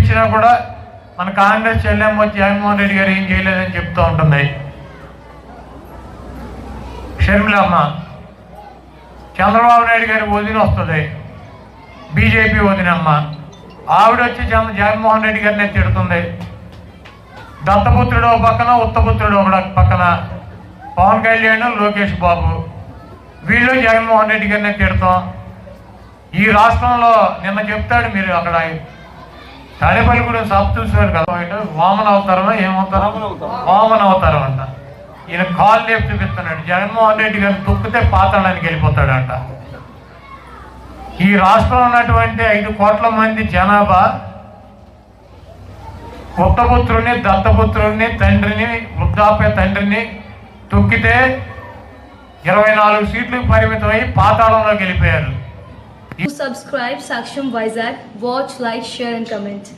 ఇచ్చినా కూడా మన కాంగ్రెస్ చెల్లెమ్మ జగన్మోహన్ రెడ్డి గారు ఏం చేయలేదని చెప్తూ ఉంటుంది. షర్మిలమ్మ చంద్రబాబు నాయుడు గారి వదిన వస్తుంది, బీజేపీ వదినమ్మ, ఆవిడ వచ్చి జగన్మోహన్ రెడ్డి గారిని తిడుతుంది. దత్తపుత్రుడు ఒక పక్కన, ఉత్తపుత్రుడు ఒక పక్కన, పవన్ కళ్యాణ్, లోకేష్ బాబు, వీళ్ళు జగన్మోహన్ రెడ్డి గారిని తిడతాం. ఈ రాష్ట్రంలో నిన్న చెప్తాడు, మీరు అక్కడ తాడేపల్లి కూడా సబ్ చూసేవారు కదా, వామన అవతారమా ఏమవుతారో, వామన అవతారం అంట. ఈయన కాల్ లేపు చూపిస్తున్నాడు, జగన్మోహన్ రెడ్డి గారిని తొక్కితే పాతాళానికి వెళ్ళిపోతాడంట. ఈ రాష్ట్రంలో ఉన్నటువంటి 5 కోట్ల మంది జనాభా ఉత్తపుత్రుని, దత్తపుత్రుని, తండ్రిని, వృద్ధాప్య తండ్రిని తొక్కితే 24 సీట్లకు పరిమితమై పాతాళంలోకి వెళ్ళిపోయారు. Subscribe Saksham Vizag. Watch, like, share and comment.